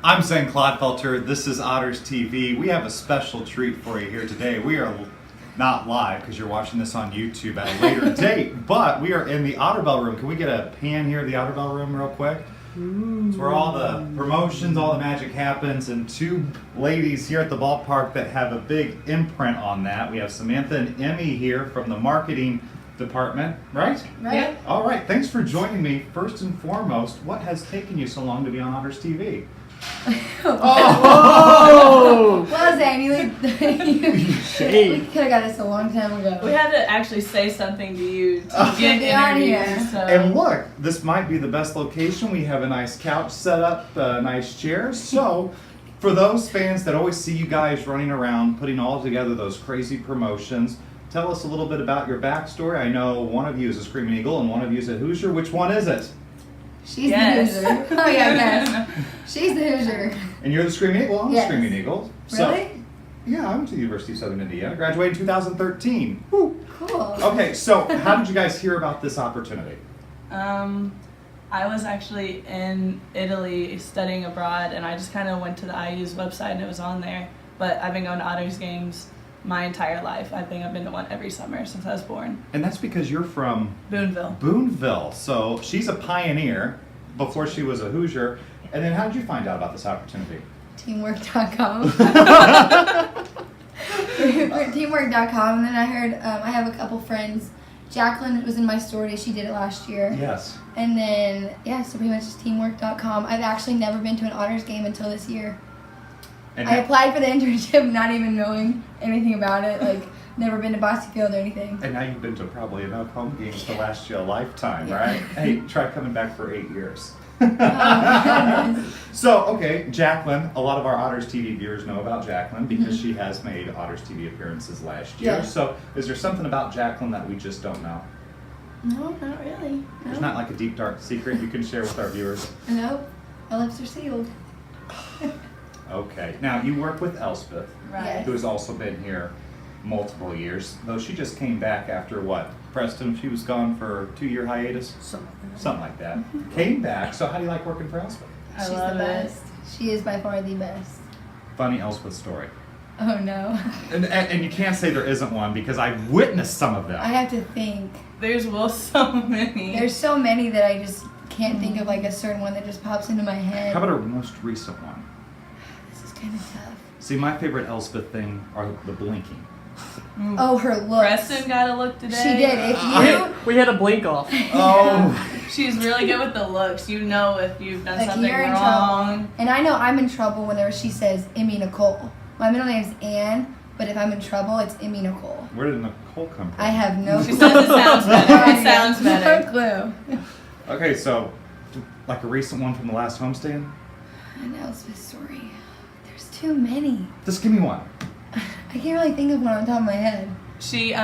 I'm Zane Clodfelter. This is Otters TV. We have a special treat for you here today. We are not live because you're watching this on YouTube at a later date, but we are in the Otterbell room. Can we get a pan here of the Otterbell room real quick? It's where all the promotions, all the magic happens, and two ladies here at the ballpark that have a big imprint on that. We have Samantha and Emmie here from the marketing department, right? Right. Yeah. All right, thanks for joining me. First and foremost, what has taken you so long to be on Otters TV? Oh! Well, Zane, we could have got this a long time ago. We had to actually say something to you to get on interviews. here. So. And look, this might be the best location. We have a nice couch set up, nice chairs. So, for those fans that always see you guys running around, putting all together those crazy promotions, tell us a little bit about your backstory. I know one of you is a Screaming Eagle and one of you is a Hoosier. Which one is it? She's the Hoosier. Oh yeah, yes. She's the Hoosier. And you're the Screaming Eagle? I'm the Screaming Eagle. Really? Yeah, I went to the University of Southern Indiana. Graduated in 2013. Woo. Cool. Okay, so how did you guys hear about this opportunity? I was actually in Italy studying abroad, and I just kind of went to the IU's website and it was on there. But I've been going to Otters games my entire life. I think I've been to one every summer since I was born. And that's because you're from Boonville. Boonville. So she's a pioneer before she was a Hoosier. And then how did you find out about this opportunity? Teamwork.com. Teamwork.com. And then I heard, I have a couple friends. Jacqueline was in my story. She did it last year. Yes. And then, yeah, so pretty much just teamwork.com. I've actually never been to an Otters game until this year. And I applied for the internship not even knowing anything about it. Like, never been to Bosse Field or anything. And now you've been to probably enough home games to last you a lifetime, right? Hey, try coming back for 8 years. Oh, So, okay, Jacqueline, a lot of our Otters TV viewers know about Jacqueline because she has made Otters TV appearances last year. Yeah. So, is there something about Jacqueline that we just don't know? No, not really. No. There's not like a deep, dark secret you can share with our viewers? No, my lips are sealed. Okay. Now, you work with Elspeth, Right. who has also been here multiple years, though she just came back after what? Preston, she was gone for a 2-year hiatus? Something like that. Came back. So how do you like working for Elspeth? I She's love the it. best. She is by far the best. Funny Elspeth story. Oh no. And you can't say there isn't one because I've witnessed some of them. I have to think. There's so many. There's so many that I just can't think of like a certain one that just pops into my head. How about our most recent one? This is kind of tough. See, my favorite Elspeth thing are the blinking. Oh, her looks. Preston got a look today. She did. If you We had a blink off. Oh. She's really good with the looks. You know if you've done like something you're in wrong. trouble, and I know I'm in trouble whenever she says Emmie Nicole. My middle name's Ann, but if I'm in trouble, it's Emmie Nicole. Where did Nicole come from? I have no. She says it sounds better. It sounds better. No clue. Okay, so like a recent one from the last homestand? An Elspeth story. There's too many. Just give me one. I can't really think of one on top of my head. She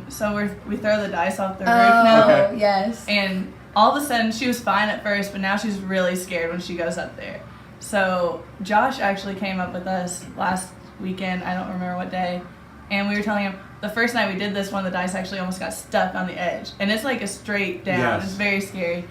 so we throw the dice off the roof Oh, now, Okay. yes. and all of a sudden she was fine at first, but now she's really scared when she goes up there. So Josh actually came up with us last weekend. I don't remember what day, and we were telling him the first night we did this, one of the dice actually almost got stuck on the edge, and it's like a straight down. Yes. It's very scary.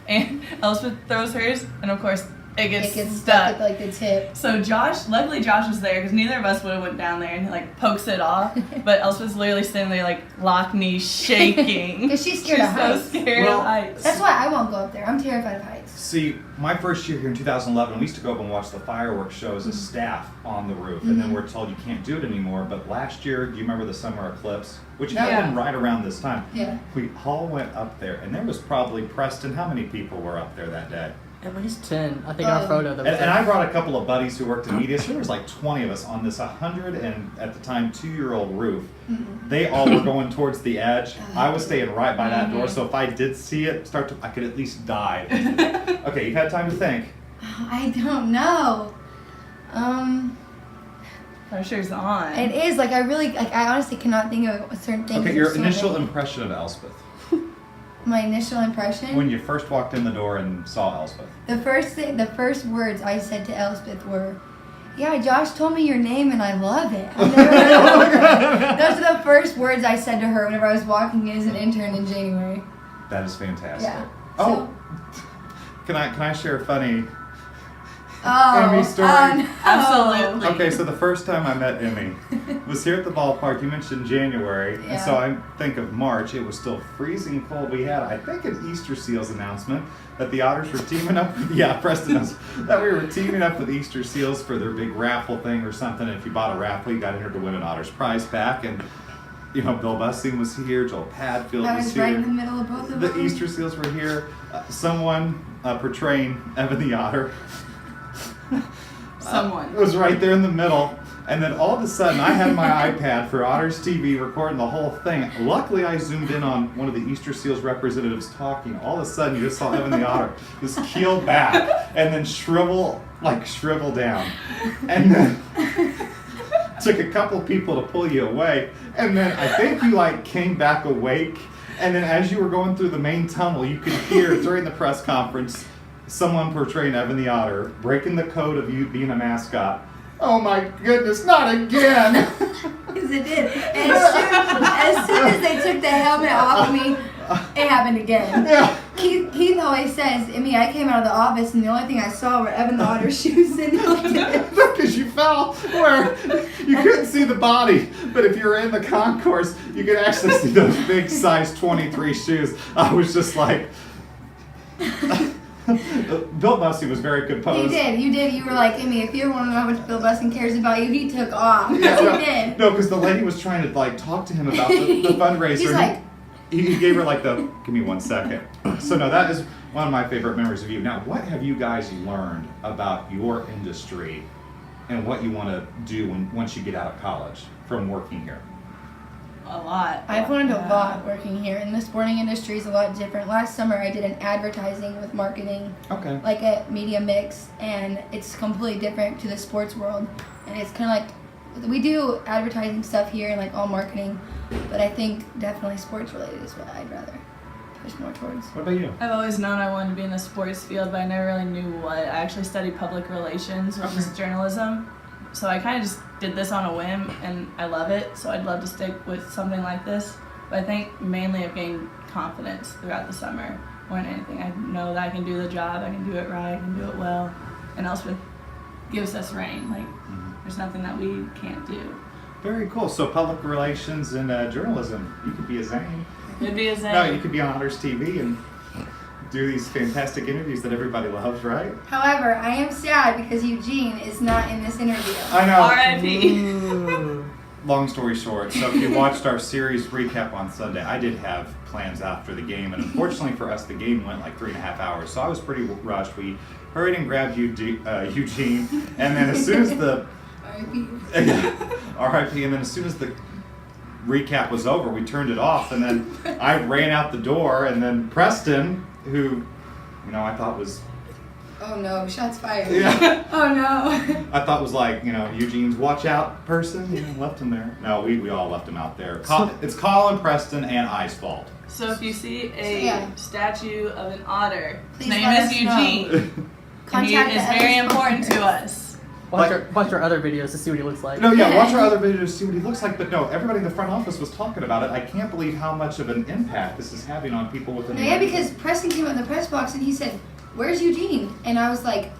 And Elspeth throws hers, and of course it gets stuck at like the tip. So luckily Josh was there because neither of us would have went down there and like pokes it off. But Elspeth's literally standing there like lock knees shaking. Because she's scared of heights. So scared of heights. That's why I won't go up there. I'm terrified of heights. See, my first year here in 2011, we used to go up and watch the fireworks show as a staff on the roof, and then we're told you can't do it anymore. But last year, do you remember the summer eclipse? Which happened right around this time. Yeah. We all went up there, and there was probably, Preston, how many people were up there that day? At least 10. I think our photo that was And I brought a couple of buddies who worked in media, so there was like 20 of us on this 100 and, at the time, 2-year-old roof. They all were going towards the edge. I was staying right by that door, so if I did see it I could at least dive. Okay, you've had time to think. I don't know. Pressure's on. It is like I honestly cannot think of a certain thing. Okay, your initial impression of Elspeth. My initial impression. When you first walked in the door and saw Elspeth. The first words I said to Elspeth were, "Yeah, Josh told me your name and I love it." I've never heard of it. Those are the first words I said to her whenever I was walking in as an intern in January. That is fantastic. Yeah. Oh, can I share a funny Emmie story? No. Absolutely. Okay, so the first time I met Emmie was here at the ballpark. You mentioned January, and so I think of March. It was still freezing cold. We had, I think, an Easter Seals announcement that the Otters were teaming up. Yeah, Preston knows that we were teaming up with Easter Seals for their big raffle thing or something. And if you bought a raffle, you got entered to win an Otters prize pack. And you know, Bill Bussing was here. Joel Padfield I was was here. right in the middle of both of them. The Easter Seals were here. Someone portraying Evan the Otter. Someone was right there in the middle, and then all of a sudden I had my iPad for Otters TV recording the whole thing. Luckily I zoomed in on one of the Easter Seals representatives talking. All of a sudden you just saw Evan the Otter just keel back and then shrivel down, and then took a couple people to pull you away, and then I think you came back awake, and then as you were going through the main tunnel you could hear during the press conference someone portraying Evan the Otter, breaking the code of you being a mascot. Oh my goodness, not again! Because it did. And as soon as they took the helmet off of me, it happened again. Yeah. Keith always says, Emmie, I came out of the office and the only thing I saw were Evan the Otter's shoes and Because you fell where you couldn't see the body, but if you were in the concourse, you could actually see those big size 23 shoes. I was just like... Bill Bussing was very composed. You did. You were like, Emmie, if you ever want to know how much Bill Bussing cares about you, he took off. Yes, he did. No, because the lady was trying to talk to him about the fundraiser. He's like... He gave her give me 1 second. So no, that is one of my favorite memories of you. Now, what have you guys learned about your industry and what you want to do once you get out of college from working here? a lot. I've learned a lot working here, and the sporting industry is a lot different. Last summer, I did an advertising with marketing, like a media mix, and it's completely different to the sports world. And it's kind of like, we do advertising stuff here and like all marketing, but I think definitely sports related is what I'd rather push more towards. What about you? I've always known I wanted to be in the sports field, but I never really knew what. I actually studied public relations, which is journalism. So I kind of just did this on a whim, and I love it, so I'd love to stick with something like this. But I think mainly I've gained confidence throughout the summer more than anything. I know that I can do the job, I can do it right, I can do it well, and Elspeth gives us rain. Like, there's nothing that we can't do. Very cool. So public relations and journalism, you could be a Zane. Could be a Zane. No, you could be on Otters TV and do these fantastic interviews that everybody loves, right? However, I am sad because Eugene is not in this interview. I know. R.I.P. Long story short, so if you watched our series recap on Sunday, I did have plans after the game, and unfortunately for us, the game went like 3.5 hours, so I was pretty rushed. We hurried and grabbed Eugene, and then as soon as the R.I.P. and then as soon as the recap was over, we turned it off, and then I ran out the door, and then Preston, who, I thought was... Oh no, shots fired. Yeah. Oh no. I thought was like, Eugene's watch out person, left him there. No, we all left him out there. It's Colin, Preston, and I's fault. So if you see a statue of an otter, his Please name let is us Eugene. And he is very important to us. Watch our other videos to see what he looks like. No, yeah, watch our other videos to see what he looks like. But no, everybody in the front office was talking about it. I can't believe how much of an impact this is having on people within the... Yeah, because Preston came out in the press box and he said, "Where's Eugene?" And I was like,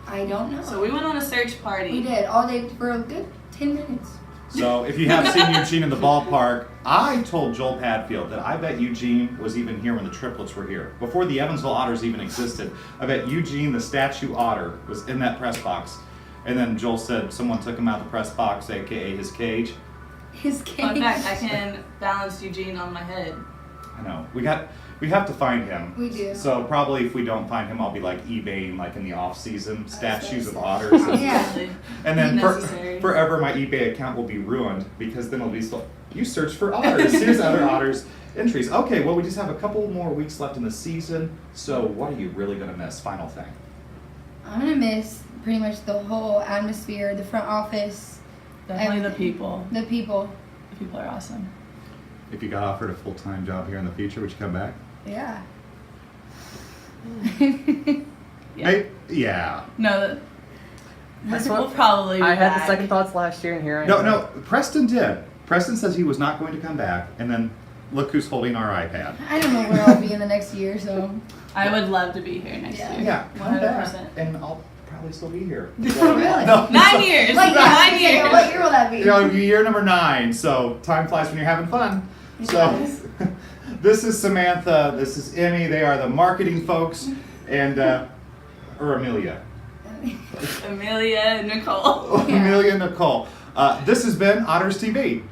I don't know. So we went on a search party. We did, all day for a good 10 minutes. So if you have seen Eugene in the ballpark, I told Joel Padfield that I bet Eugene was even here when the triplets were here. Before the Evansville Otters even existed, I bet Eugene, the statue otter, was in that press box. And then Joel said someone took him out of the press box, aka his cage. His cage. Fun fact, I can balance Eugene on my head. I know. We have to find him. We do. So probably if we don't find him, I'll be like eBaying like in the off season statues of otters. Yeah. And then Necessary. forever my eBay account will be ruined because then it'll be still, you search for otters. Here's other otters entries. Okay, well we just have a couple more weeks left in the season. So what are you really gonna miss? Final thing. I'm gonna miss pretty much the whole atmosphere, the front office. Definitely everything. the people. The people. The people are awesome. If you got offered a full-time job here in the future, would you come back? Yeah. Yeah. No, That's we'll what- probably be I had the back. second thoughts last year, and here I am. No, Preston did. Preston says he was not going to come back, and then look who's holding our iPad. I don't know where I'll be in the next year, so. I would love to be here next Yeah. year. Yeah, come back, 100%. and probably still be here. Really? No, 9 years. Like, 9 years. What year will that be? You know, year number 9. So time flies when you're having fun. It So does. this is Samantha. This is Emmie. They are the marketing folks, and or Amelia. Amelia, Nicole. Amelia and Nicole. This has been Otters TV.